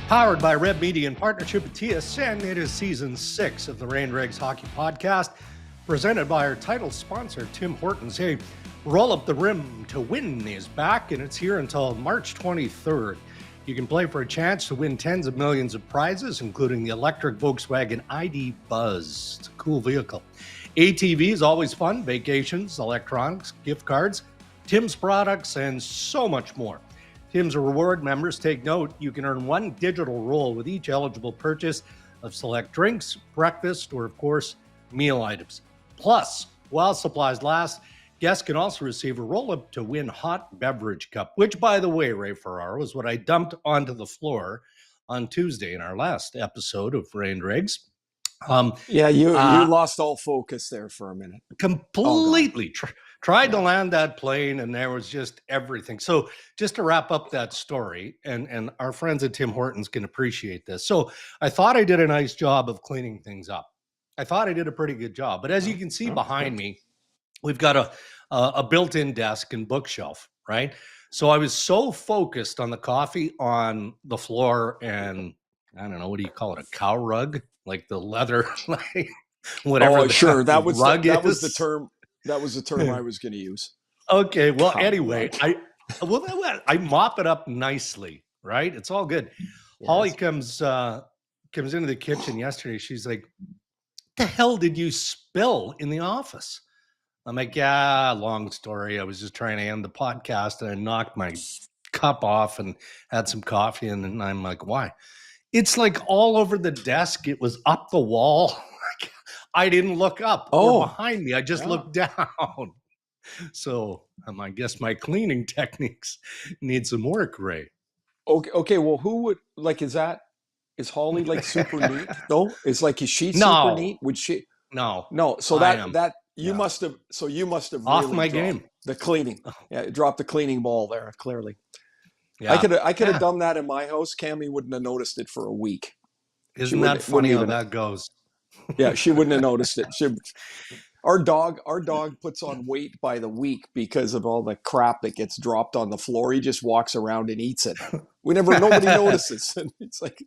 Powered by Red Media in partnership with TSN, it is season 6 of the Dregs Hockey Podcast, presented by our title sponsor, Tim Hortons. Hey, Roll Up the Rim to Win is back, and it's here until March 23rd. You can play for a chance to win tens of millions of prizes, including the electric Volkswagen ID Buzz. It's a cool vehicle. ATV is always fun, vacations, electronics, gift cards, Tim's products, and so much more. Tim's Reward members, take note, you can earn one digital roll with each eligible purchase of select drinks, breakfast, or of course, meal items. Plus, while supplies last, guests can also receive a roll-up to win hot beverage cup, which, by the way, Ray Ferraro, is what I dumped onto the floor on Tuesday in our last episode of Dregs. You lost all focus there for a minute. Completely. Tried to land that plane, and there was just everything. So just to wrap up that story, and our friends at Tim Hortons can appreciate this. So I thought I did a nice job of cleaning things up. I thought I did a pretty good job. But as you can see behind me, we've got a built-in desk and bookshelf, right? So I was so focused on the coffee on the floor and, I don't know, what do you call it, a cow rug? Like the leather, like whatever. Oh, sure. That was the term. That was the term I was going to use. Okay. Well, anyway, I mop it up nicely, right? It's all good. Yes. Holly comes into the kitchen yesterday. She's like, "What the hell did you spill in the office?" I'm like, "Yeah, long story. I was just trying to end the podcast, and I knocked my cup off and had some coffee." And I'm like, "Why?" It's like all over the desk. It was up the wall. I didn't look up or behind me. I just looked down. So I guess my cleaning techniques need some work, Ray. Okay. Well, who would is Holly like super neat though? Is she no. super neat? Would she? No. So you must have off really my game. The cleaning. Yeah, dropped the cleaning ball there, clearly. Yeah. I could have done that in my house. Cammie wouldn't have noticed it for a week. Isn't that funny how that goes? Yeah, she wouldn't have noticed it. Our dog puts on weight by the week because of all the crap that gets dropped on the floor. He just walks around and eats it. Nobody notices. And it's like,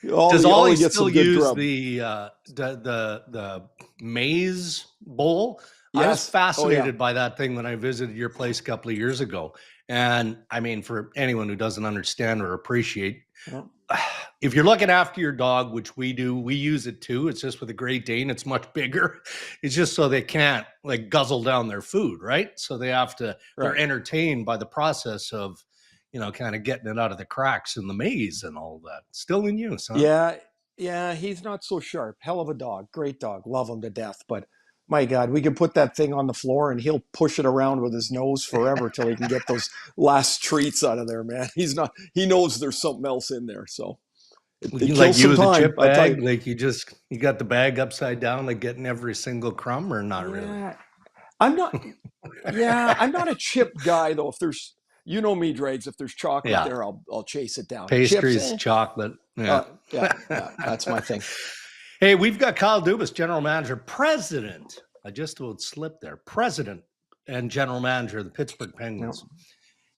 does Ollie still use the maize bowl? Yes. I was fascinated by that thing when I visited your place a couple of years ago. And I mean, for anyone who doesn't understand or appreciate, if you're looking after your dog, which we do, we use it too. It's just with a Great Dane, it's much bigger. It's just so they can't like guzzle down their food, right? So they have to, they're entertained by the process of, kind of getting it out of the cracks in the maze and all that. Still in use, huh? Yeah, he's not so sharp. Hell of a dog. Great dog. Love him to death. But my God, we can put that thing on the floor and he'll push it around with his nose forever till he can get those last treats out of there, man. He knows there's something else in there. So it like you with a chip bag, like you got the bag upside down, like getting every single crumb, or not really? I'm not a chip guy though. If there's, me, Dregs, if there's chocolate there, I'll chase it down. Pastries, chips, chocolate. Yeah, that's my thing. Hey, we've got Kyle Dubas, general manager, president. I just would slip there. President and general manager of the Pittsburgh Penguins. No.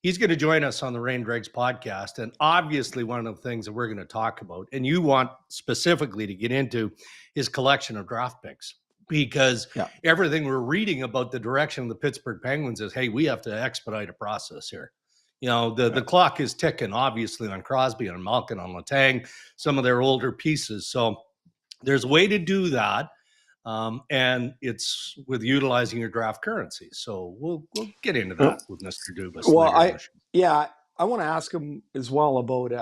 He's going to join us on the Dregs podcast. And obviously one of the things that we're going to talk about, and you want specifically to get into, is collection of draft picks. Because everything we're reading about the direction of the Pittsburgh Penguins is, hey, we have to expedite a process here. The clock is ticking, obviously, on Crosby, on Malkin, on Letang, some of their older pieces. So there's a way to do that, and it's with utilizing your draft currency. So we'll get into that with Mr. Dubas. Well, I want to ask him as well about,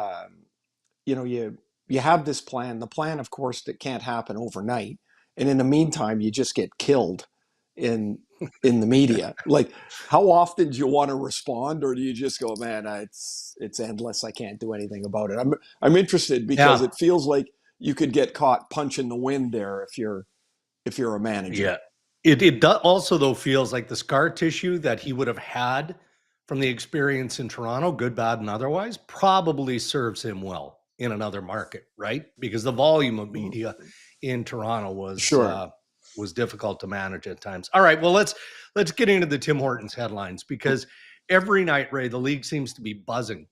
you have this plan. The plan, of course, that can't happen overnight. And in the meantime, you just get killed in the media. Like, how often do you want to respond, or do you just go, man, it's endless. I can't do anything about it. I'm interested because it feels like you could get caught punching the wind there if you're a manager. Yeah, it does also though feels like the scar tissue that he would have had from the experience in Toronto, good, bad, and otherwise, probably serves him well in another market, right? Because the volume of media in Toronto was difficult to manage at times. All right, well let's get into the Tim Hortons headlines, because every night, Ray, the league seems to be buzzing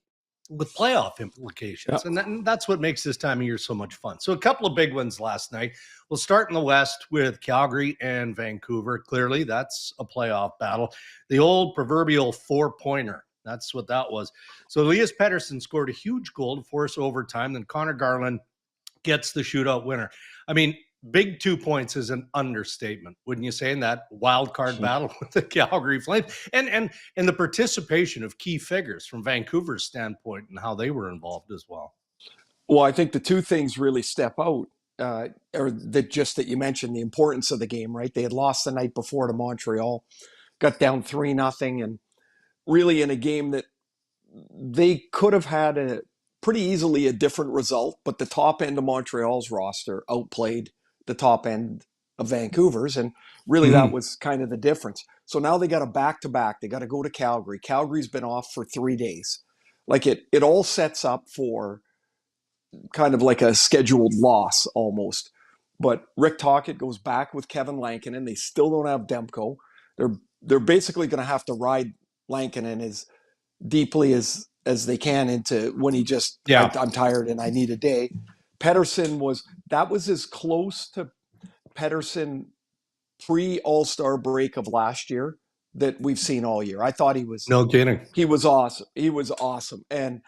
with playoff implications. Yeah. And that's what makes this time of year so much fun. So a couple of big ones last night. We'll start in the West with Calgary and Vancouver. Clearly, that's a playoff battle. The old proverbial four-pointer. That's what that was. So Elias Pettersson scored a huge goal to force overtime. Then Connor Garland gets the shootout winner. I mean, big 2 points is an understatement, wouldn't you say, in that wild card battle with the Calgary Flames, and the participation of key figures from Vancouver's standpoint and how they were involved as well. Well, I think the two things really step out, or that you mentioned the importance of the game, right? They had lost the night before to Montreal, got down 3-0, and really in a game that they could have had pretty easily a different result, but the top end of Montreal's roster outplayed the top end of Vancouver's, and really that was kind of the difference. So now they got a back-to-back. They got to go to Calgary. Calgary's been off for 3 days. Like it all sets up for kind of like a scheduled loss almost. But Rick Tocchet goes back with Kevin Lankinen. They still don't have Demko. They're basically going to have to ride Lankinen as deeply as they can into when he just, I'm tired and I need a day. Pettersson was as close to Pettersson pre-All-Star break of last year that we've seen all year. I thought he was no kidding. He was awesome. He was awesome. And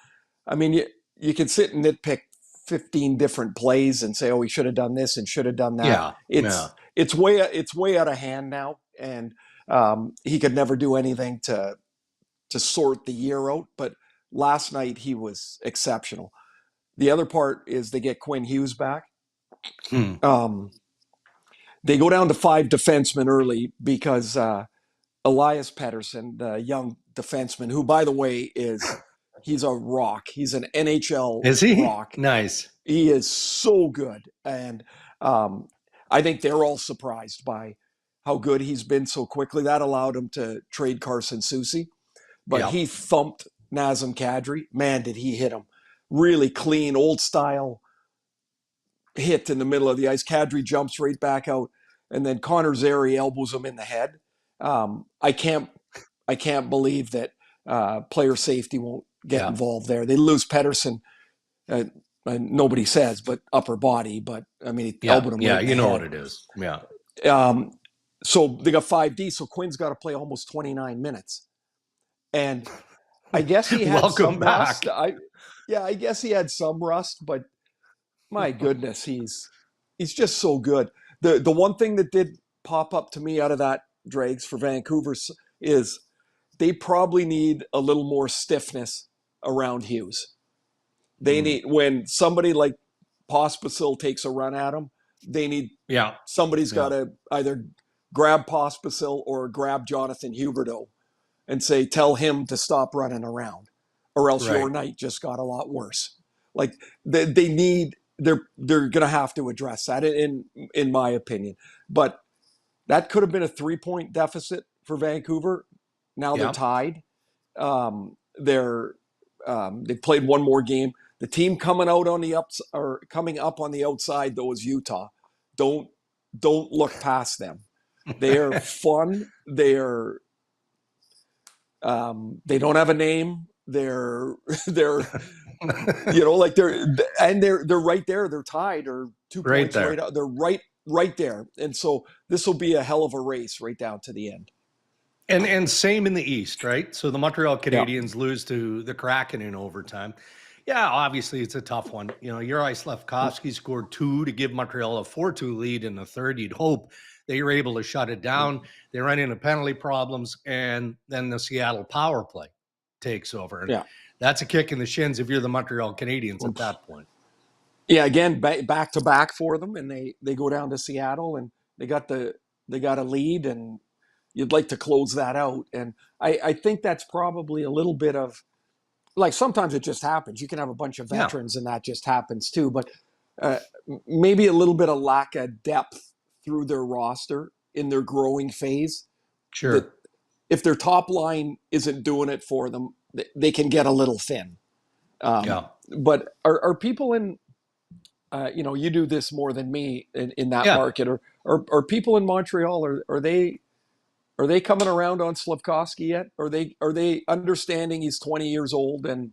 I mean, you can sit and nitpick 15 different plays and say, oh, he should have done this and should have done that. It's way out of hand now, and he could never do anything to sort the year out. But last night he was exceptional. The other part is they get Quinn Hughes back. They go down to 5 defensemen early because Elias Pettersson, the young defenseman, who, by the way, he's a rock. He's an NHL rock. Nice. He is so good. And I think they're all surprised by how good he's been so quickly. That allowed him to trade Carson Soucy. But he thumped Nazem Kadri. Man, did he hit him. Really clean, old-style hit in the middle of the ice. Kadri jumps right back out. And then Connor Zary elbows him in the head. I can't believe that player safety won't get involved there. They lose Pettersson. Nobody says, but upper body. But I mean, he elbowed him. Yeah, right in you the know head. what it is. Yeah. So they got 5D. So Quinn's got to play almost 29 minutes, and I guess he had some rust. I guess he had some rust, but my goodness, he's just so good. The one thing that did pop up to me out of that, Dregs, for Vancouver is they probably need a little more stiffness around Hughes. They need, when somebody like Pospisil takes a run at him, they need somebody's got to either grab Pospisil or grab Jonathan Huberdeau and say, tell him to stop running around, or else your night just got a lot worse. Like they're going to have to address that in my opinion. But that could have been a 3-point deficit for Vancouver. Now they're tied. They played one more game. The team coming up on the outside though is Utah. Don't look past them. They are fun. They don't have a name. They're like they're right there. They're tied or 2 points right out. They're right there. And so this will be a hell of a race right down to the end. And same in the East, right? So the Montreal Canadiens lose to the Kraken in overtime. Yeah, obviously it's a tough one. Uri Slafkovsky scored 2 to give Montreal a 4-2 lead in the third. You'd hope they were able to shut it down. They run into penalty problems, and then the Seattle power play takes over. And that's a kick in the shins if you're the Montreal Canadiens at that point. Yeah, again, back to back for them, and they go down to Seattle, and they got a lead, and you'd like to close that out. And I think that's probably a little bit of, like, sometimes it just happens. You can have a bunch of veterans and that just happens too, but maybe a little bit of lack of depth through their roster in their growing phase. Sure. If their top line isn't doing it for them, they can get a little thin. But are people in, you do this more than me in that market, are people in Montreal, are they coming around on Slafkovsky yet? Are they understanding he's 20 years old and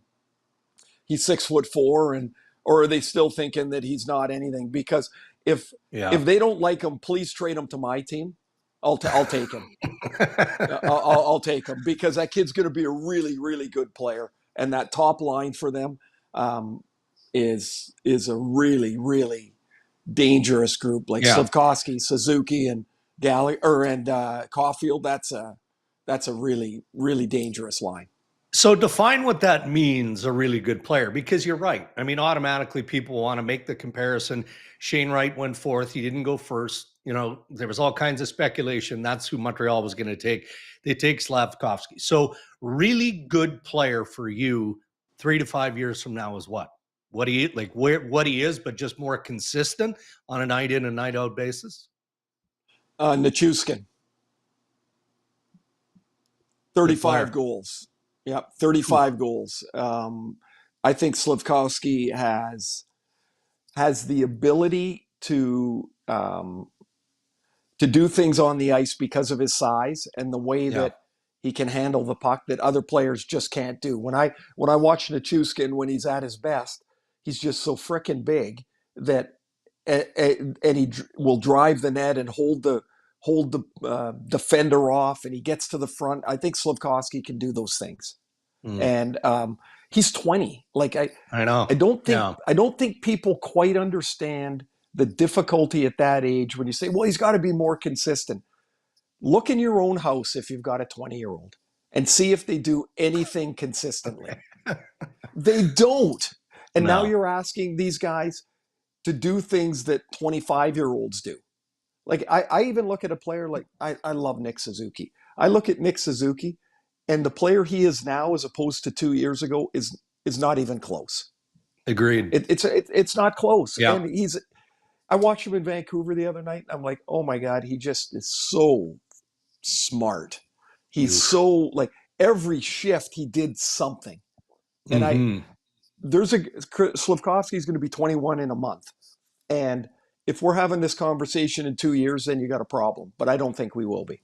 he's 6'4", or are they still thinking that he's not anything? Because if Yeah. if they don't like him, please trade him to my team. I'll take him. I'll take him because that kid's going to be a really, really good player, and that top line for them um, is a really, really dangerous group. Like Yeah. Slafkovsky, Suzuki, and Gallagher and Caulfield. That's a really, really dangerous line. So define what that means, a really good player, because you're right. I mean, automatically people want to make the comparison. Shane Wright went fourth. He didn't go first. You know, there was all kinds of speculation. That's who Montreal was going to take. They take Slafkovsky. So really good player for you 3 to 5 years from now is what? What he like where what he is, but just more consistent on a night in and night out basis? Nichushkin, Good 35 player. goals. Yep, 35 goals. I think Slafkovsky has the ability to do things on the ice because of his size and the way Yeah. that he can handle the puck that other players just can't do. When I watch Nichushkin when he's at his best, he's just so freaking big that and he will drive the net and hold the defender off, and he gets to the front. I think Slafkovsky can do those things, Mm, and he's 20. Like I know. I don't think Yeah. I don't think people quite understand the difficulty at that age when you say, well, he's got to be more consistent. Look in your own house if you've got a 20-year-old and see if they do anything consistently. They don't. And now No. you're asking these guys to do things that 25-year-olds do. Like I even look at a player like I love Nick Suzuki. I look at Nick Suzuki, and the player he is now as opposed to 2 years ago is not even close. Agreed. It's not close. Yeah. And I watched him in Vancouver the other night. I'm like, oh my God, he just is so smart. He's Oof. so like every shift he did something. And Mm-hmm. there's a Slafkovsky is going to be 21 in a month. And if we're having this conversation in 2 years, then you got a problem. But I don't think we will be.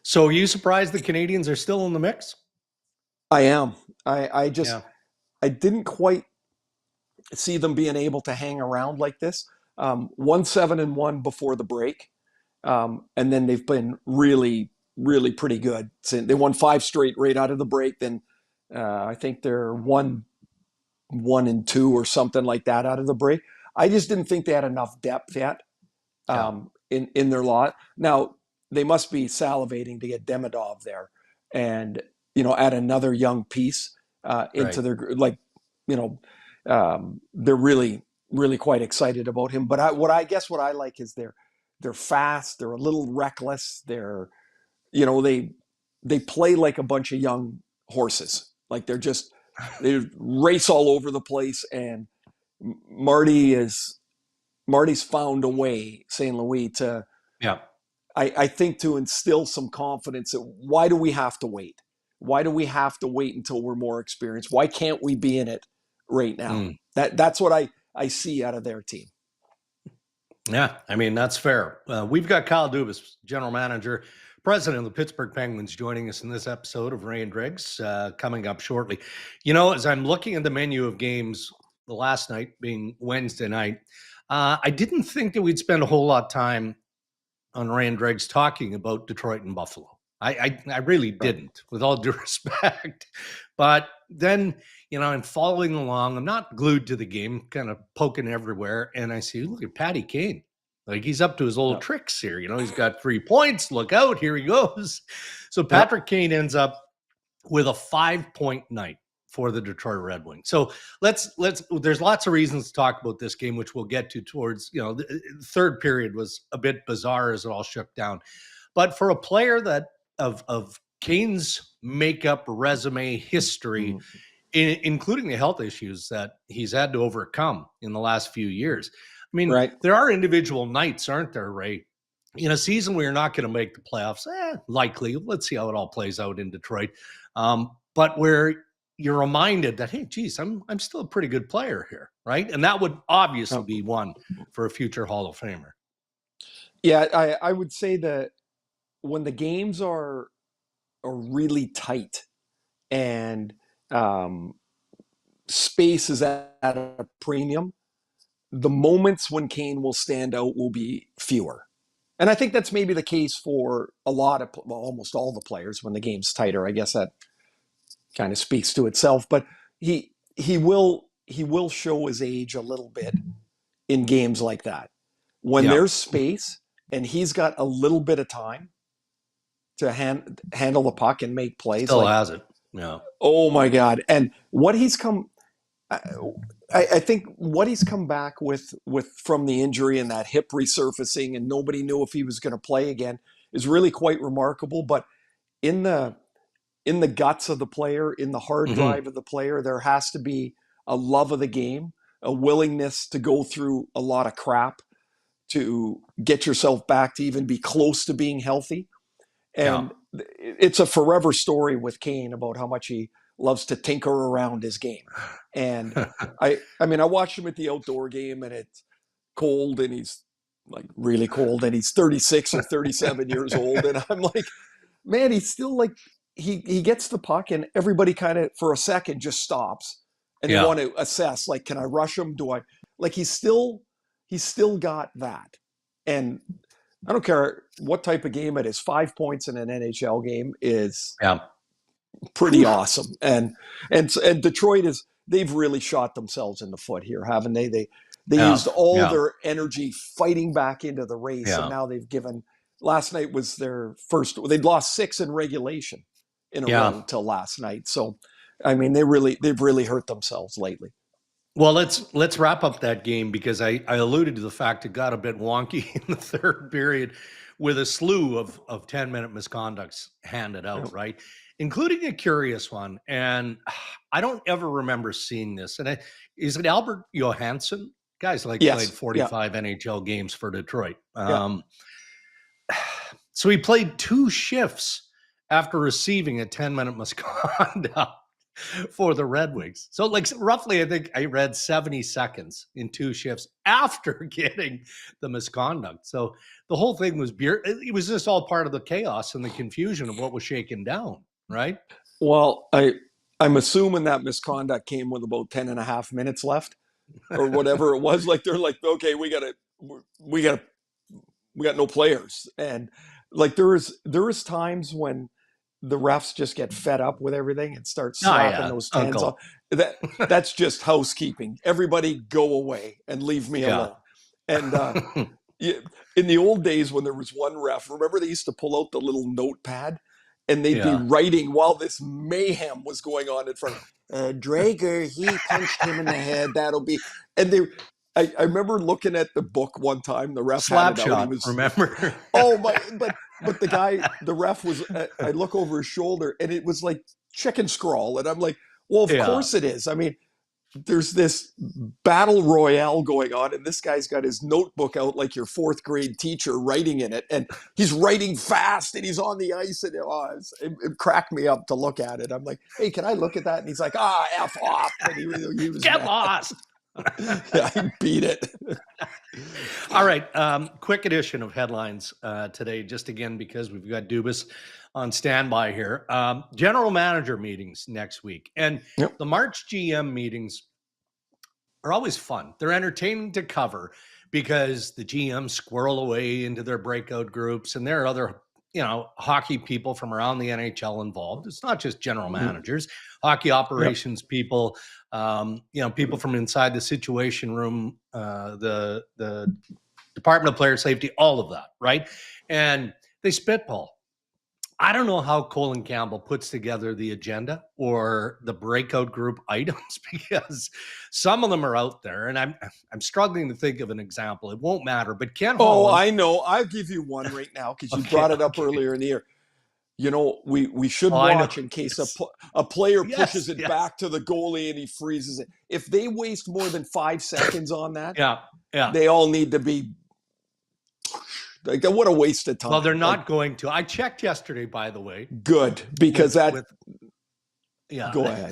So are you surprised the Canadians are still in the mix? I am. I just Yeah. I didn't quite see them being able to hang around like this. 1-7-1 before the break. And then they've been really, really pretty good. So they won 5 straight right out of the break. Then I think they're 1-2 or something like that out of the break. I just didn't think they had enough depth yet Yeah. in their lot. Now they must be salivating to get Demidov there, and add another young piece into Right. their like, you know, they're really, really quite excited about him. But what I like is they're fast. They're a little reckless. They play like a bunch of young horses. Like they race all over the place. And Marty's found a way, St. Louis, to Yeah. I think to instill some confidence. Why do we have to wait? Why do we have to wait until we're more experienced? Why can't we be in it right now? Mm. That's what I see out of their team. Yeah. I mean, that's fair. We've got Kyle Dubas, general manager, president of the Pittsburgh Penguins, joining us in this episode of Ray and Dregs, coming up shortly. As I'm looking at the menu of games, the last night being Wednesday night, I didn't think that we'd spend a whole lot of time on Ray and Dregs talking about Detroit and Buffalo. I really Right. didn't, with all due respect. But then, I'm following along. I'm not glued to the game, kind of poking everywhere. And I see, look at Patty Kane. Like he's up to his old Yeah. tricks here. He's got 3 points. Look out. Here he goes. So Yep. Patrick Kane ends up with a 5-point night for the Detroit Red Wings. So there's lots of reasons to talk about this game, which we'll get to towards, the third period was a bit bizarre as it all shook down. But for a player that of Kane's makeup, resume, history, including the health issues that he's had to overcome in the last few years. I mean, Right. there are individual nights, aren't there, Ray? In a season where you're not going to make the playoffs, likely. Let's see how it all plays out in Detroit. But where you're reminded that, hey, geez, I'm still a pretty good player here, right? And that would obviously be one for a future Hall of Famer. Yeah, I would say that when the games are really tight and space is at a premium, the moments when Kane will stand out will be fewer. And I think that's maybe the case for a lot of, well, almost all the players when the game's tighter. I guess that kind of speaks to itself. But he will show his age a little bit in games like that. When there's space and he's got a little bit of time to handle the puck and make plays. Still has it. Yeah. Oh my God. And what he's come, I think what he's come back with from the injury and that hip resurfacing, and nobody knew if he was going to play again, is really quite remarkable. But in the guts of the player, in the hard drive of the player, there has to be a love of the game, a willingness to go through a lot of crap to get yourself back to even be close to being healthy. And it's a forever story with Kane about how much he loves to tinker around his game. And I mean, I watched him at the outdoor game, and it's cold, and he's like really cold, and he's 36 or 37 years old. And I'm like, man, he's still like, he gets the puck and everybody kind of for a second just stops and they want to assess, like, can I rush him? Do I, like, he's still got that. And I don't care what type of game it is. 5 points in an NHL game is pretty awesome. And Detroit they've really shot themselves in the foot here, haven't they? They used all their energy fighting back into the race. And now they've given, last night was their first, they'd lost 6 in regulation in a row until last night. So, I mean, they've really hurt themselves lately. Well, let's wrap up that game, because I alluded to the fact it got a bit wonky in the third period with a slew of 10-minute misconducts handed out, right? Including a curious one. And I don't ever remember seeing this. And is it Albert Johansson? Guy's played 45 NHL games for Detroit. So he played 2 shifts after receiving a 10-minute misconduct for the Red Wings. So like roughly, I think I read 70 seconds in 2 shifts after getting the misconduct. So the whole thing was it was just all part of the chaos and the confusion of what was shaken down, right? Well, I'm assuming that misconduct came with about 10 and a half minutes left or whatever it was. Like, they're like, okay, we got no players. And like, there is times when the refs just get fed up with everything and start slapping those 10s off. That's just housekeeping. Everybody go away and leave me alone. And in the old days when there was one ref, remember they used to pull out the little notepad and they'd be writing while this mayhem was going on in front of Drager, he punched him in the head. That'll be, and I remember looking at the book one time, the ref slap shot, remember? But the ref was, I look over his shoulder and it was like chicken scrawl. And I'm like, well, of course it is. I mean, there's this battle royale going on and this guy's got his notebook out like your 4th grade teacher writing in it. And he's writing fast and he's on the ice and it cracked me up to look at it. I'm like, hey, can I look at that? And he's like, F off. And he was get lost. I beat it. All right. Quick edition of headlines today, just again, because we've got Dubas on standby here. General manager meetings next week. And the March GM meetings are always fun. They're entertaining to cover because the GMs squirrel away into their breakout groups, and there are other hockey people from around the NHL involved. It's not just general managers, hockey operations people, people from inside the situation room, the Department of Player Safety, all of that, right? And they spitball. I don't know how Colin Campbell puts together the agenda or the breakout group items, because some of them are out there, and I'm struggling to think of an example. It won't matter, but Ken Holland. Oh, I know. I'll give you one right now because you brought it up earlier in the year. We should watch in case a player pushes it back to the goalie and he freezes it. If they waste more than 5 seconds on that, they all need to be. Like, what a waste of time. Well, they're not going to. I checked yesterday, by the way. Good, because go ahead.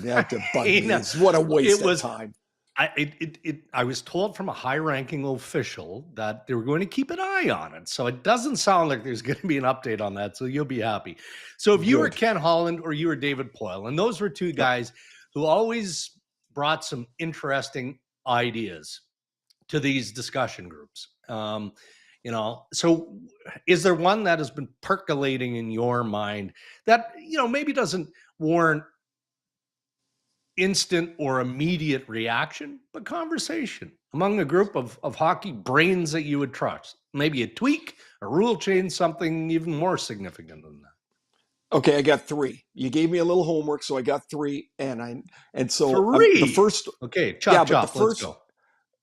You have to bug me. What a waste of time. I was told from a high-ranking official that they were going to keep an eye on it. So it doesn't sound like there's going to be an update on that. So you'll be happy. So if you were Ken Holland or you were David Poyle, and those were 2 guys who always brought some interesting ideas to these discussion groups. So is there one that has been percolating in your mind that, maybe doesn't warrant instant or immediate reaction, but conversation among a group of hockey brains that you would trust? Maybe a tweak, a rule change, something even more significant than that. Okay, I got 3. You gave me a little homework, so I got 3, so 3. The first. Okay, chop. let's go.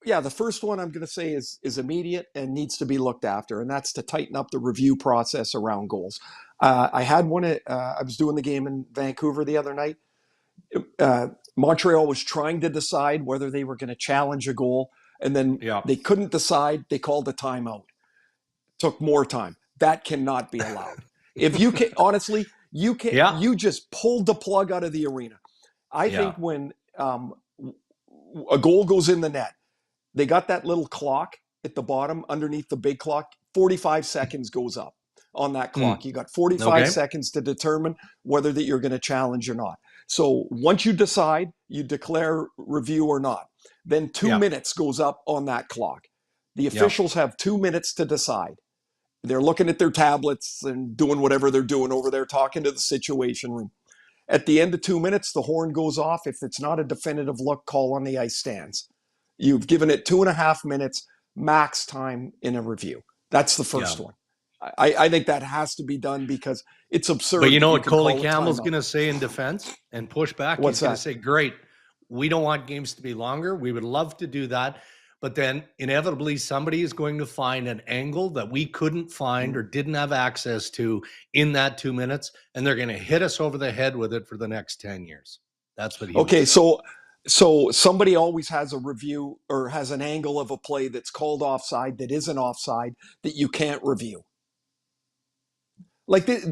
Yeah, the first one I'm going to say is immediate and needs to be looked after, and that's to tighten up the review process around goals. I had one. I was doing the game in Vancouver the other night. Montreal was trying to decide whether they were going to challenge a goal, and then they couldn't decide. They called a timeout. Took more time. That cannot be allowed. If you can, honestly, you can. You just pulled the plug out of the arena. I think when a goal goes in the net, they got that little clock at the bottom underneath the big clock. 45 seconds goes up on that clock. You got 45 seconds to determine whether that you're going to challenge or not. So once you decide, you declare review or not. Then 2 minutes goes up on that clock. The officials have 2 minutes to decide. They're looking at their tablets and doing whatever they're doing over there, talking to the situation room. At the end of 2 minutes, the horn goes off. If it's not a definitive look, call on the ice stands. You've given it 2.5 minutes max time in a review. That's the first one. I think that has to be done because it's absurd. But you know what Coley Campbell's going to say in defense and push back? What's He's going to say, great, we don't want games to be longer. We would love to do that. But then inevitably somebody is going to find an angle that we couldn't find or didn't have access to in that 2 minutes. And they're going to hit us over the head with it for the next 10 years. That's what he was saying. So somebody always has a review or has an angle of a play that's called offside that isn't offside that you can't review. Like this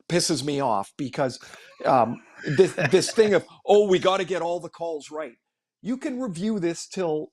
pisses me off because this thing of, we got to get all the calls right. You can review this till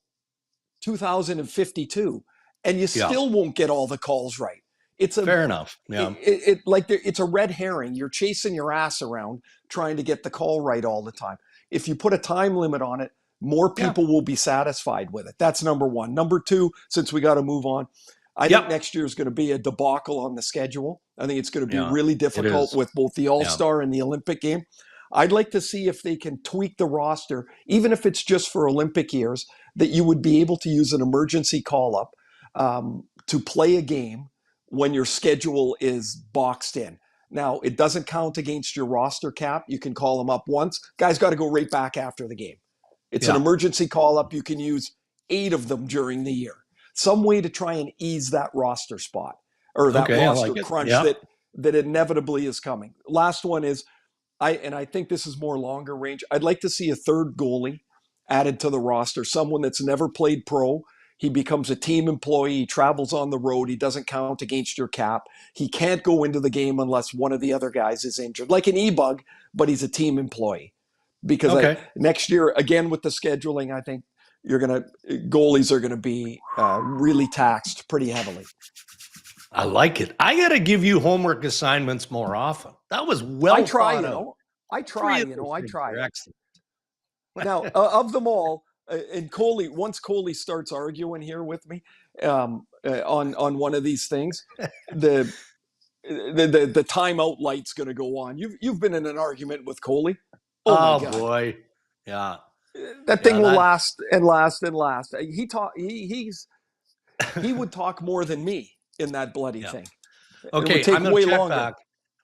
2052 and you still won't get all the calls right. Fair enough. Yeah. It's a red herring. You're chasing your ass around trying to get the call right all the time. If you put a time limit on it, more people will be satisfied with it. That's number one. Number 2, since we got to move on, I think next year is going to be a debacle on the schedule. I think it's going to be really difficult with both the All-Star and the Olympic game. I'd like to see if they can tweak the roster, even if it's just for Olympic years, that you would be able to use an emergency call-up to play a game when your schedule is boxed in. Now, it doesn't count against your roster cap. You can call them up once. Guys got to go right back after the game. It's an emergency call-up. You can use 8 of them during the year. Some way to try and ease that roster spot or that roster crunch that inevitably is coming. Last one is, I think this is more longer range. I'd like to see a third goalie added to the roster, someone that's never played pro. He becomes a team employee. He travels on the road. He doesn't count against your cap. He can't go into the game unless one of the other guys is injured, like an e-bug, but he's a team employee. Because next year, again with the scheduling, I think goalies are going to be really taxed pretty heavily. I like it. I got to give you homework assignments more often. That was well I try. Excellent. Now, of them all, and once Coley starts arguing here with me on one of these things, the timeout light's going to go on. You've been in an argument with Coley. Oh boy, yeah. That thing will last and last and last. He would talk more than me in that bloody thing. Okay, I'm going to check back.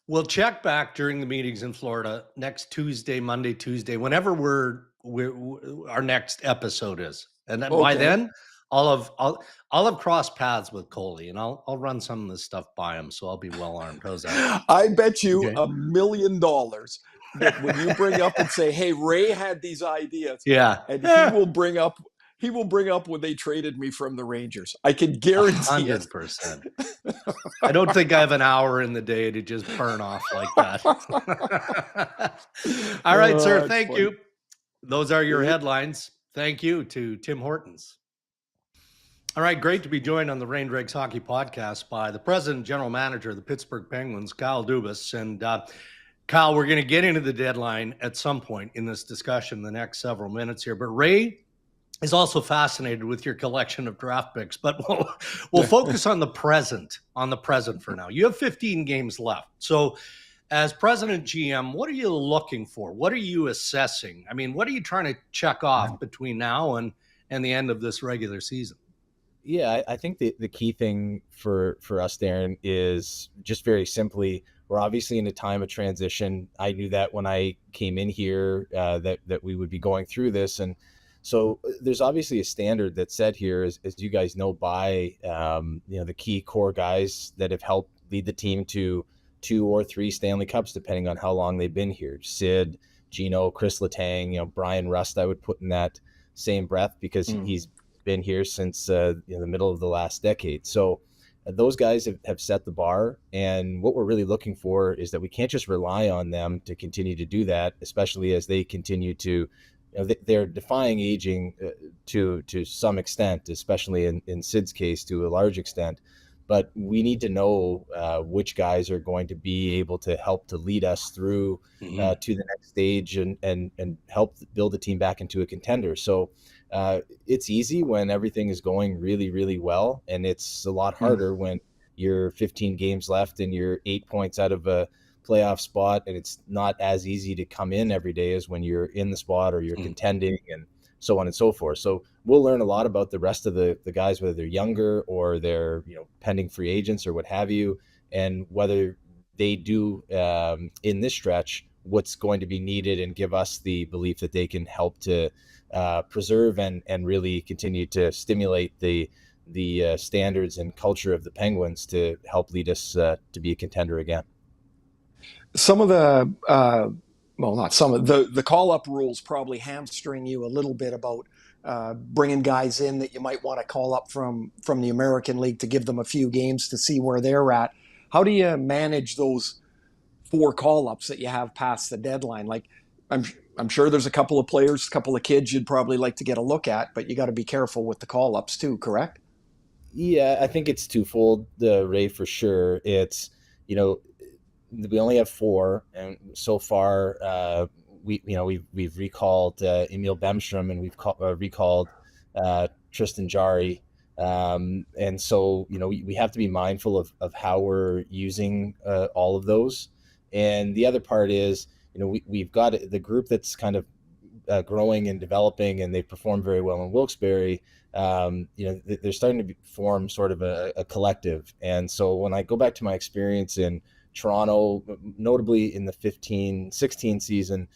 We'll check back during the meetings in Florida next Tuesday, Monday, Tuesday, whenever our next episode is, and then by then I'll have crossed paths with Coley, and I'll run some of this stuff by him, so I'll be well armed. How's that? I bet you $1 million that when you bring up and say, "Hey, Ray had these ideas," and he will bring up when they traded me from the Rangers. I can guarantee 100%. I don't think I have an hour in the day to just burn off like that. All right, sir. Thank you. Those are your headlines. Thank you to Tim Hortons. All right, great to be joined on the Rain Dregs Hockey Podcast by the president and general manager of the Pittsburgh Penguins, Kyle Dubas. And Kyle, we're going to get into the deadline at some point in this discussion, the next several minutes here. But Ray is also fascinated with your collection of draft picks. But we'll focus on the present for now. You have 15 games left. So as president GM, what are you looking for? What are you assessing? I mean, what are you trying to check off between now and the end of this regular season? Yeah, I think the key thing for us, Darren, is just very simply, we're obviously in a time of transition. I knew that when I came in here that we would be going through this. And so there's obviously a standard that's set here, as you guys know, by the key core guys that have helped lead the team to 2 or 3 Stanley Cups, depending on how long they've been here. Sid, Gino, Chris Letang, Brian Rust, I would put in that same breath, because he's been here since the middle of the last decade. So those guys have set the bar, and what we're really looking for is that we can't just rely on them to continue to do that, especially as they continue to, they're defying aging to some extent, especially in Sid's case to a large extent. But we need to know which guys are going to be able to help to lead us through to the next stage and help build the team back into a contender. So it's easy when everything is going really, really well, and it's a lot harder when you're 15 games left and you're 8 points out of a playoff spot, and it's not as easy to come in every day as when you're in the spot or you're contending and so on and so forth. So we'll learn a lot about the rest of the guys, whether they're younger or they're pending free agents or what have you, and whether they do in this stretch what's going to be needed, and give us the belief that they can help to preserve and really continue to stimulate the standards and culture of the Penguins to help lead us to be a contender again. Some of the not some of the call-up rules probably hamstring you a little bit about bringing guys in that you might want to call up from the American League to give them a few games to see where they're at. How do you manage those 4 call-ups that you have past the deadline? Like, I'm sure there's a couple of players, a couple of kids you'd probably like to get a look at, but you got to be careful with the call-ups too, correct? Yeah, I think it's twofold, Ray, for sure. It's, we only have 4, and so far we've recalled Emil Bemstrom, and we've recalled Tristan Jarry, and so we have to be mindful of how we're using all of those. And the other part is we've got the group that's kind of growing and developing, and they perform very well in Wilkes-Barre. They're starting to form sort of a collective. And so when I go back to my experience in Toronto, notably in the 15-16 season,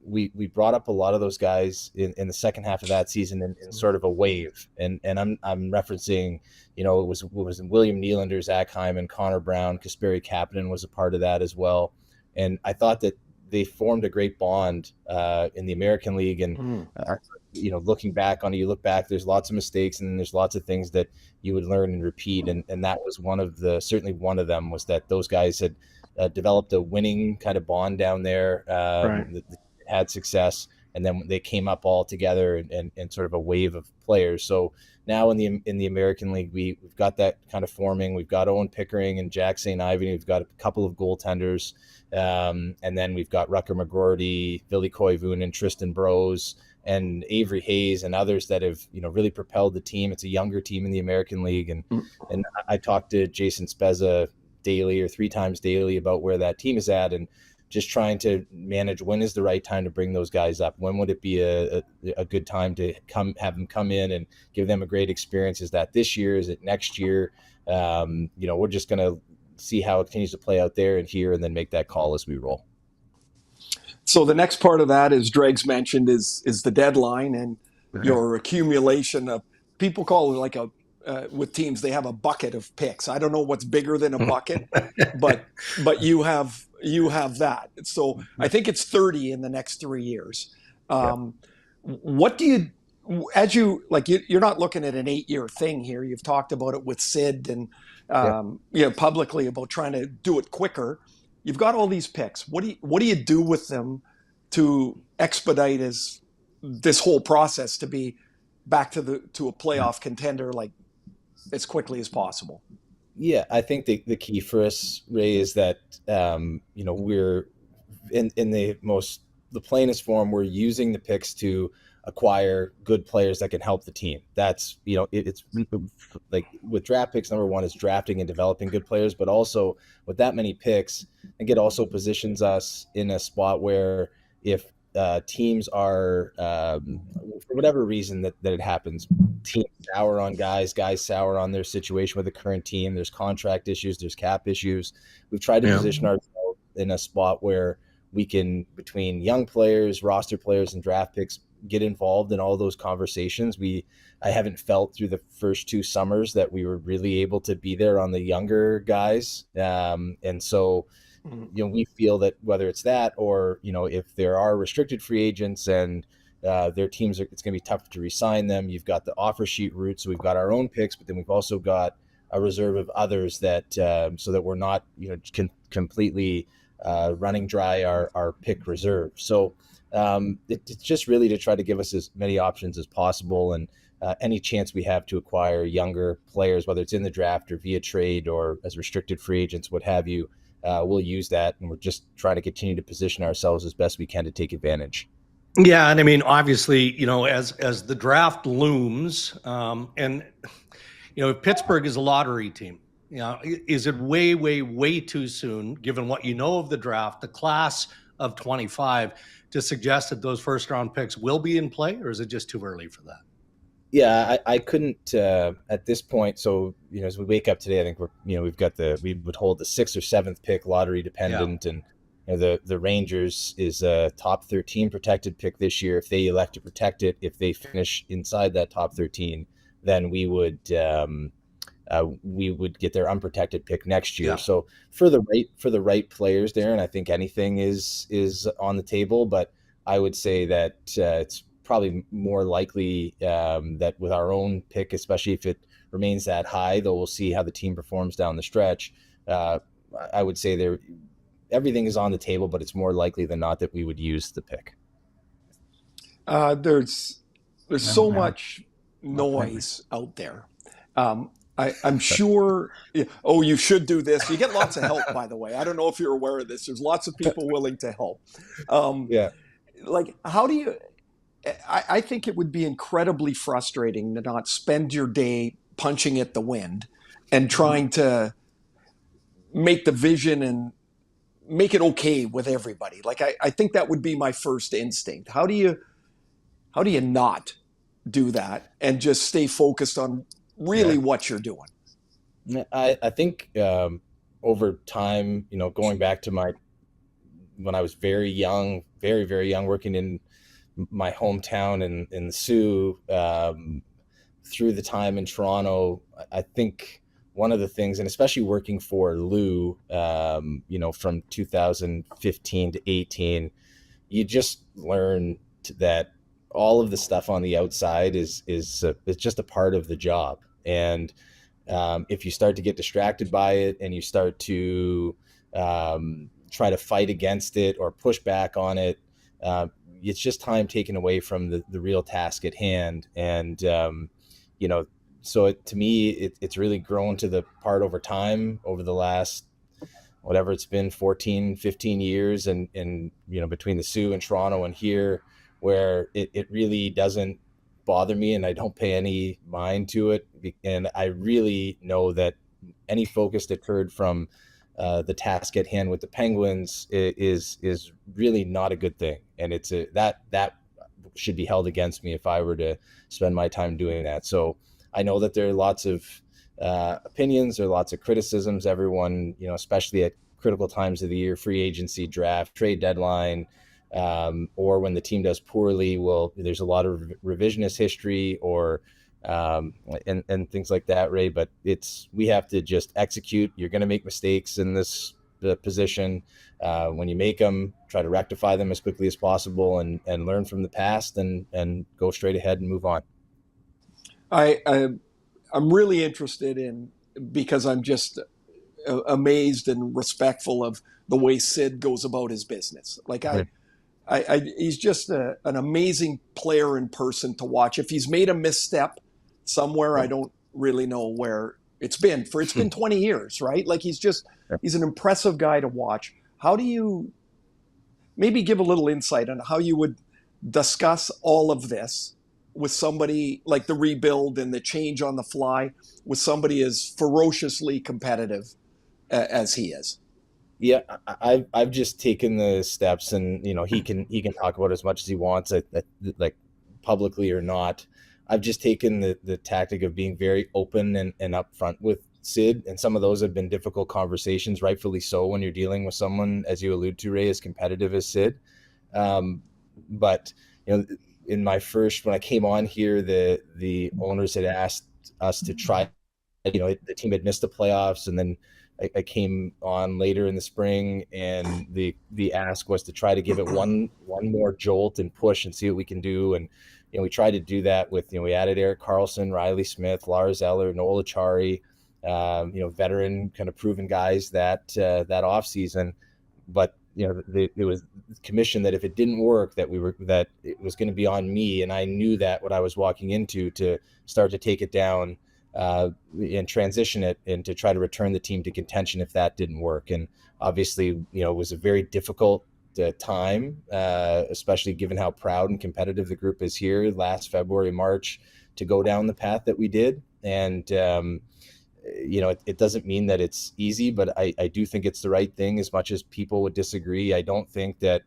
we brought up a lot of those guys in the second half of that season in sort of a wave. And I'm referencing, it was William Nylander, Zach Hyman, Connor Brown, Kasperi Kapanen was a part of that as well. And I thought that they formed a great bond in the American League. And, looking back on it, you look back, there's lots of mistakes and there's lots of things that you would learn and repeat. And that was certainly one of them, was that those guys had developed a winning kind of bond down there, that had success. And then they came up all together and sort of a wave of players. So now in the American League, we've got that kind of forming. We've got Owen Pickering and Jack St. Ivy. We've got a couple of goaltenders. And then we've got Rucker McGroarty, Billy Koivunen, and Tristan Brose, and Avery Hayes, and others that have really propelled the team. It's a younger team in the American League, and I talked to Jason Spezza daily or 3 times daily about where that team is at, and just trying to manage when is the right time to bring those guys up. When would it be a good time to have them come in and give them a great experience? Is that this year? Is it next year? We're just going to see how it continues to play out there and here, and then make that call as we roll. So the next part of that, as Dregs mentioned, is the deadline and your accumulation of, people call it like with teams, they have a bucket of picks. I don't know what's bigger than a bucket, but you have that. So I think it's 30 in the next 3 years. What do you, as you, like, you're not looking at an 8-year thing here. You've talked about it with Sid and publicly about trying to do it quicker. You've got all these picks. What do you do with them to expedite this whole process to be back to a playoff contender like as quickly as possible? Yeah, I think the key for us, Ray, is that we're in the plainest form, we're using the picks to acquire good players that can help the team. That's, it's like with draft picks, number one is drafting and developing good players, but also with that many picks, I think it also positions us in a spot where if teams are, for whatever reason that it happens, teams sour on guys sour on their situation with the current team, there's contract issues, there's cap issues. We've tried to position ourselves in a spot where we can, between young players, roster players, and draft picks, get involved in all those conversations. I haven't felt through the first 2 summers that we were really able to be there on the younger guys. And so, we feel that whether it's that or, if there are restricted free agents and their teams, it's going to be tough to re-sign them. You've got the offer sheet route. So we've got our own picks, but then we've also got a reserve of others that, so that we're not, completely running dry our pick reserve. So it's just really to try to give us as many options as possible, and any chance we have to acquire younger players, whether it's in the draft or via trade or as restricted free agents, what have you, we'll use that. And we're just trying to continue to position ourselves as best we can to take advantage. Yeah, and I mean, obviously, as the draft looms, and if Pittsburgh is a lottery team, is it way, way, way too soon, given what you know of the draft, the class of 25, to suggest that those first round picks will be in play, or is it just too early for that? Yeah, I couldn't at this point. So, as we wake up today, I think we would hold the 6th or 7th pick lottery dependent, and the Rangers is a top 13 protected pick this year. If they elect to protect it, if they finish inside that top 13, then we would get their unprotected pick next year. Yeah. So for the right players there, and I think anything is on the table, but I would say that it's probably more likely that with our own pick, especially if it remains that high, though we'll see how the team performs down the stretch. I would say everything is on the table, but it's more likely than not that we would use the pick. There's so much noise out there. I'm sure. Oh, you should do this. You get lots of help, by the way. I don't know if you're aware of this. There's lots of people willing to help. Like, how do you? I think it would be incredibly frustrating to not spend your day punching at the wind and trying to make the vision and make it okay with everybody. Like, I think that would be my first instinct. How do you not do that and just stay focused on really what you're doing? I think over time, going back to when I was very young, very, very young, working in my hometown in the Sioux, through the time in Toronto, I think one of the things, and especially working for Lou, from 2015 to 18, you just learn that all of the stuff on the outside is just a part of the job. And if you start to get distracted by it and you start to try to fight against it or push back on it, it's just time taken away from the real task at hand. And, so to me, it's really grown to the part over time, over the last, whatever it's been, 14, 15 years. And between the Sioux and Toronto and here, where it really doesn't bother me and I don't pay any mind to it. And I really know that any focus deterred from the task at hand with the Penguins is really not a good thing. And it's that should be held against me if I were to spend my time doing that. So I know that there are lots of opinions, there are lots of criticisms. Everyone, especially at critical times of the year, free agency, draft, trade deadline, or when the team does poorly, there's a lot of revisionist history or and things like that, Ray. But we have to just execute. You're going to make mistakes in this position. When you make them, try to rectify them as quickly as possible and learn from the past and go straight ahead and move on. I'm really interested in, because I'm just amazed and respectful of the way Sid goes about his business. Like he's just an amazing player in person to watch. If he's made a misstep somewhere, I don't really know where it's been. It's been 20 years, right? Like he's an impressive guy to watch. How do you maybe give a little insight on how you would discuss all of this with somebody like the rebuild and the change on the fly with somebody as ferociously competitive as he is. Yeah, I've just taken the steps, and he can talk about it as much as he wants, like publicly or not. I've just taken the tactic of being very open and upfront with Sid, and some of those have been difficult conversations, rightfully so, when you're dealing with someone, as you allude to, Ray, as competitive as Sid. But when I came on here, the owners had asked us to try. The team had missed the playoffs, and then I came on later in the spring, and the ask was to try to give it one more jolt and push and see what we can do. And we tried to do that with we added Erik Karlsson, Riley Smith, Lars Eller, Noel Acciari, veteran kind of proven guys that off season. But it was commissioned that if it didn't work, that it was going to be on me, and I knew that what I was walking into, to start to take it down and transition it, and to try to return the team to contention if that didn't work. And obviously, it was a very difficult time, especially given how proud and competitive the group is here last February, March, to go down the path that we did. And it doesn't mean that it's easy, but I do think it's the right thing, as much as people would disagree. I don't think that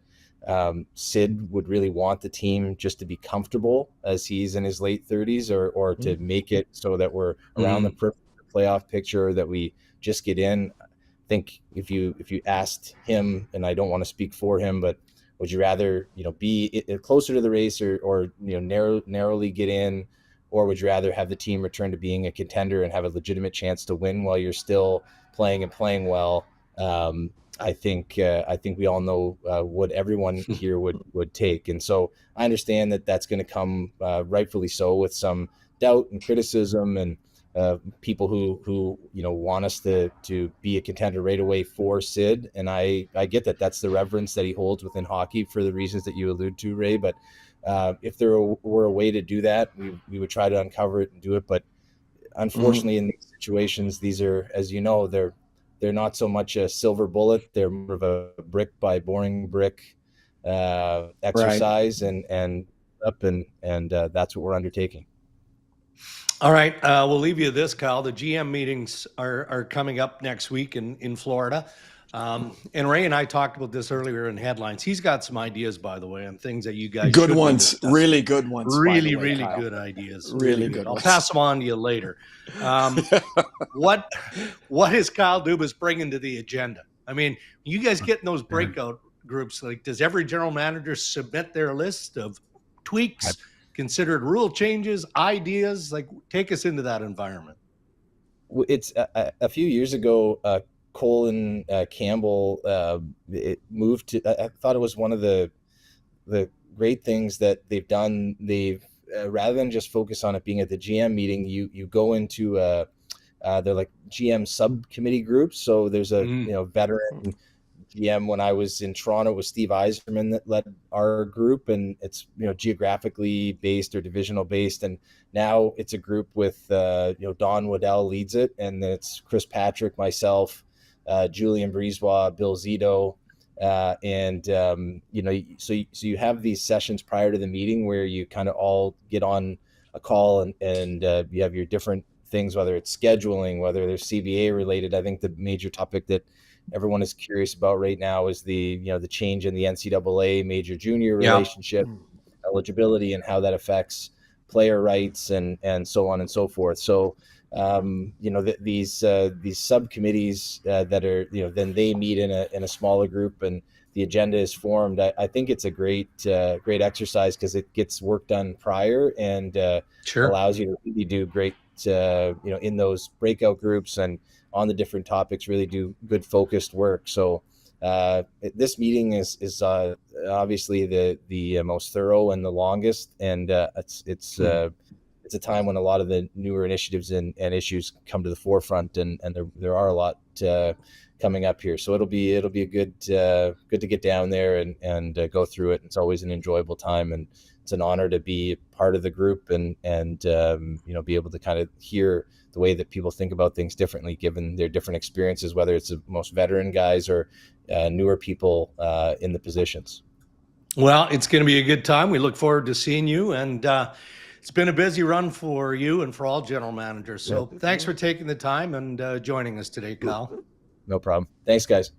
Sid would really want the team just to be comfortable as he's in his late 30s, or to make it so that we're around the playoff picture, that we just get in. I think if you asked him, and I don't want to speak for him, but would you rather be closer to the race, or narrowly get in, or would you rather have the team return to being a contender and have a legitimate chance to win while you're still playing well? I think we all know what everyone here would take. And so I understand that that's going to come, rightfully so, with some doubt and criticism, and people who want us to be a contender right away for Sid. And I get that that's the reverence that he holds within hockey for the reasons that you allude to, Ray. But if there were a way to do that, we would try to uncover it and do it. But unfortunately, in these situations, these are, as you know, they're not so much a silver bullet. They're more of a brick by boring brick exercise, right. and that's what we're undertaking. All right, we'll leave you this, Kyle. The GM meetings are coming up next week in Florida. And Ray and I talked about this earlier in headlines. He's got some ideas, by the way, on things that you guys good ones, really good ones, really Kyle. good ideas, really good. I'll pass them on to you later. What is Kyle Dubas bringing to the agenda? I mean, you guys get in those breakout groups. Like, does every general manager submit their list of tweaks, considered rule changes, ideas? Like, take us into that environment. It's a few years ago. Colin Campbell, it moved to. I thought it was one of the great things that they've done. They've rather than just focus on it being at the GM meeting, you go into they're like GM subcommittee groups. So there's a veteran GM. When I was in Toronto, it was Steve Yzerman that led our group, and it's geographically based or divisional based. And now it's a group with Don Waddell leads it, and it's Chris Patrick, myself, Julian Brisebois, Bill Zito, so you have these sessions prior to the meeting where you kind of all get on a call, and you have your different things, whether it's scheduling, whether there's CBA related. I think the major topic that everyone is curious about right now is the change in the NCAA major junior relationship, eligibility, and how that affects player rights and so on and so forth. So these subcommittees that are then they meet in a smaller group, and the agenda is formed. I think it's a great exercise, because it gets work done prior, and allows you to really do great in those breakout groups and on the different topics, really do good focused work. So this meeting is obviously the most thorough and the longest, and it's a time when a lot of the newer initiatives and issues come to the forefront, and there are a lot coming up here. So it'll be a good to get down there and go through it. It's always an enjoyable time, and an honor to be part of the group and be able to kind of hear the way that people think about things differently, given their different experiences, whether it's the most veteran guys or newer people in the positions. Well, it's going to be a good time. We look forward to seeing you, and it's been a busy run for you and for all general managers. So thanks for taking the time and joining us today, Kyle. No problem. Thanks, guys.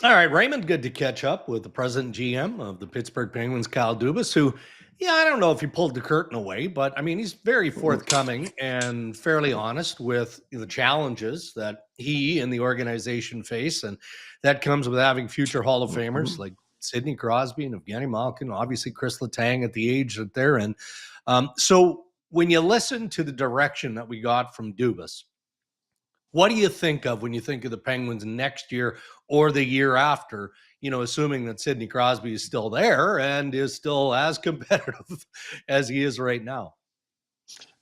All right, Raymond, good to catch up with the president GM of the Pittsburgh Penguins, Kyle Dubas, who, I don't know if he pulled the curtain away, but I mean, he's very forthcoming and fairly honest with the challenges that he and the organization face. And that comes with having future Hall of Famers like Sidney Crosby and Evgeny Malkin, obviously Chris Letang at the age that they're in. So when you listen to the direction that we got from Dubas, what do you think of when you think of the Penguins next year or the year after, assuming that Sidney Crosby is still there and is still as competitive as he is right now?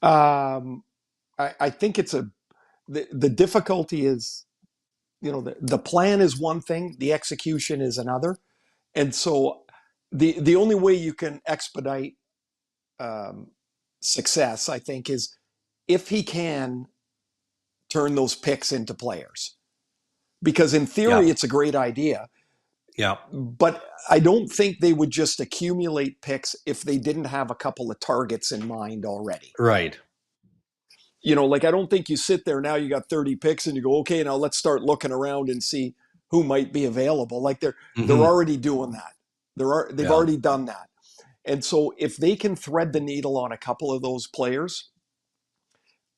I think the difficulty is, the plan is one thing, the execution is another. And so the only way you can expedite success, I think, is if he can turn those picks into players. Because in theory, it's a great idea. Yeah. But I don't think they would just accumulate picks if they didn't have a couple of targets in mind already. Right. I don't think you sit there now, you got 30 picks and you go, okay, now let's start looking around and see who might be available. Like they're already doing that. They've already done that. And so if they can thread the needle on a couple of those players,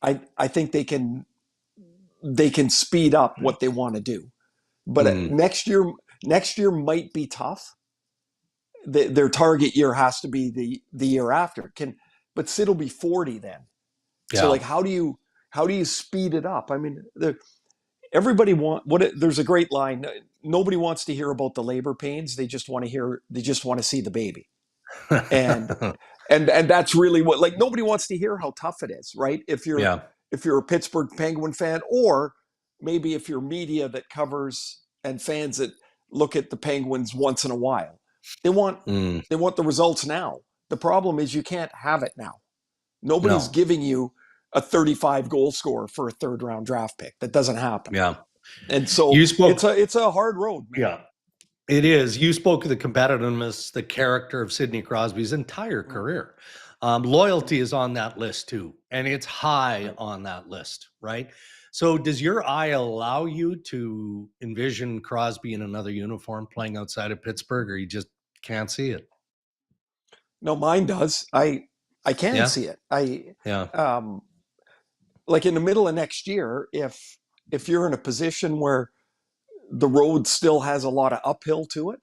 I think they can speed up what they want to do. But next year might be tough. Their target year has to be the year after. But Sid will be 40 then. Yeah. So how do you speed it up? I mean, everybody there's a great line. Nobody wants to hear about the labor pains. They just want to see the baby. And that's really what, nobody wants to hear how tough it is, right? If you're a Pittsburgh Penguin fan, or maybe if you're media that covers and fans that look at the Penguins once in a while, they want the results now. The problem is you can't have it now. Nobody's giving you a 35 goal scorer for a third round draft pick. That doesn't happen. Yeah. And so it's a hard road, man. Yeah. It is. You spoke of the competitiveness, the character of Sidney Crosby's entire career. Loyalty is on that list too, and it's high on that list, right? So does your eye allow you to envision Crosby in another uniform playing outside of Pittsburgh, or you just can't see it? No, mine does. I can see it. In the middle of next year, if you're in a position where the road still has a lot of uphill to it,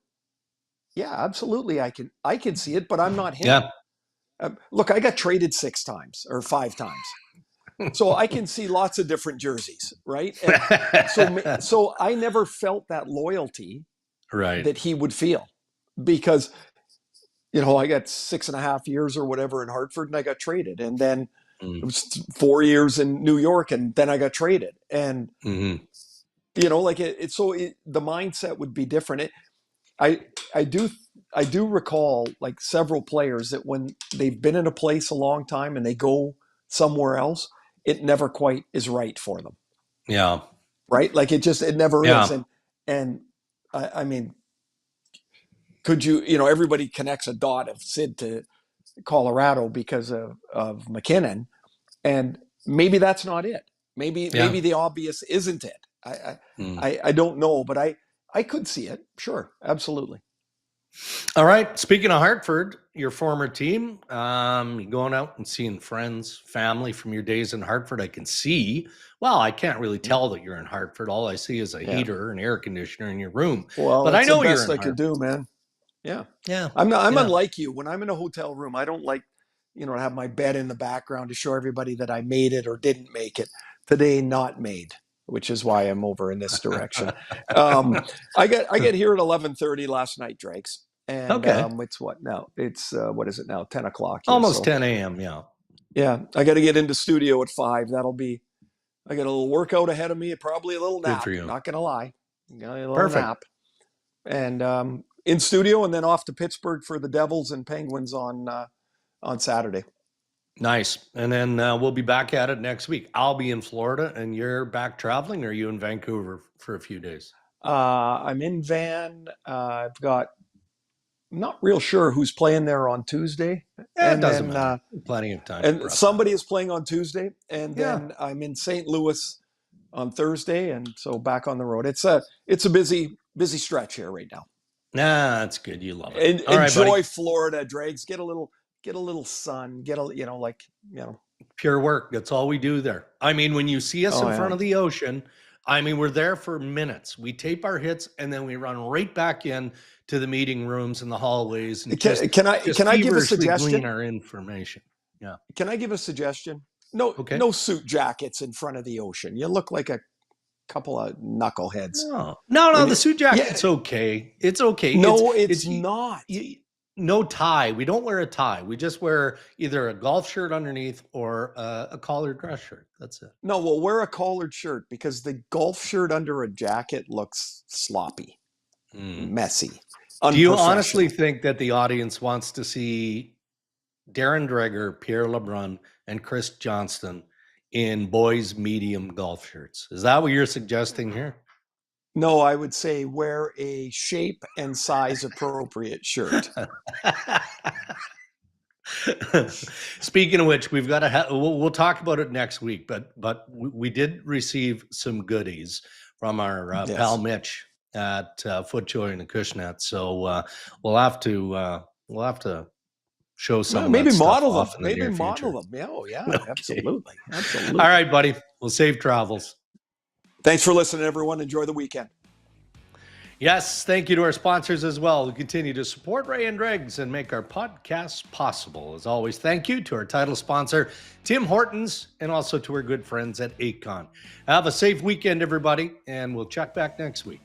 yeah, absolutely, I can see it, but I'm not him. Yeah. Look, I got traded 6 times or 5 times. So I can see lots of different jerseys, right? And so I never felt that loyalty that he would feel, because, I got 6.5 years or whatever in Hartford, and I got traded. And then it was 4 years in New York, and then I got traded. And, the mindset would be different. I do recall several players that when they've been in a place a long time and they go somewhere else, it never quite is right for them. Yeah. Right? It never is. And I mean, could you, everybody connects a dot of Sid to Colorado because of McKinnon, and maybe that's not it. Maybe the obvious isn't it. I don't know, but I could see it. Sure. Absolutely. All right. Speaking of Hartford, your former team, going out and seeing friends, family from your days in Hartford. I can see, I can't really tell that you're in Hartford. All I see is a heater and air conditioner in your room. Well, but I know you're in Hartford. I could do, man. Yeah. Yeah. I'm unlike you. When I'm in a hotel room, I don't like, to have my bed in the background to show everybody that I made it or didn't make it. Today, not made, which is why I'm over in this direction. I get here at 11:30 last night, Dregs. And it's what now? It's what is it now? 10 o'clock. Here, almost 10 a.m. Yeah. Yeah. I got to get into studio at 5. I got a little workout ahead of me. Probably a little nap. Good for you. Not going to lie. Got a little nap. And in studio, and then off to Pittsburgh for the Devils and Penguins on on Saturday. Nice. And then we'll be back at it next week. I'll be in Florida, and you're back traveling, or are you in Vancouver for a few days? I'm in Van. I'm not real sure who's playing there on Tuesday. It doesn't matter. Plenty of time. And somebody is playing on Tuesday, and then Yeah. I'm in St. Louis on Thursday, and so back on the road. It's a busy stretch here right now. Nah, that's good. You love it. And enjoy Florida, Dregs. Get a little sun. Pure work. That's all we do there. I mean, when you see us in front of the ocean, I mean, we're there for minutes. We tape our hits, and then we run right back in to the meeting rooms and the hallways. And can I give a suggestion? Glean our information. Yeah. Can I give a suggestion? No suit jackets in front of the ocean. You look like a couple of knuckleheads. No. The suit jacket's okay. It's okay. No, it's not. No tie. We don't wear a tie. We just wear either a golf shirt underneath or a collared dress shirt. That's it. No, we'll wear a collared shirt because the golf shirt under a jacket looks sloppy, messy. Do you honestly think that the audience wants to see Darren Dreger, Pierre LeBrun, and Chris Johnston in boys' medium golf shirts? Is that what you're suggesting here? No, I would say wear a shape and size appropriate shirt. Speaking of which, we've got to we'll talk about it next week, but we did receive some goodies from our pal Mitch at FootJoy and Acushnet. So we'll have to show some. Maybe model them. Maybe model them. Yeah, okay. Absolutely. All right, buddy. We'll save travels. Thanks for listening, everyone. Enjoy the weekend. Yes, thank you to our sponsors as well who continue to support Ray and Dregs and make our podcasts possible. As always, thank you to our title sponsor, Tim Hortons, and also to our good friends at Acon. Have a safe weekend, everybody, and we'll check back next week.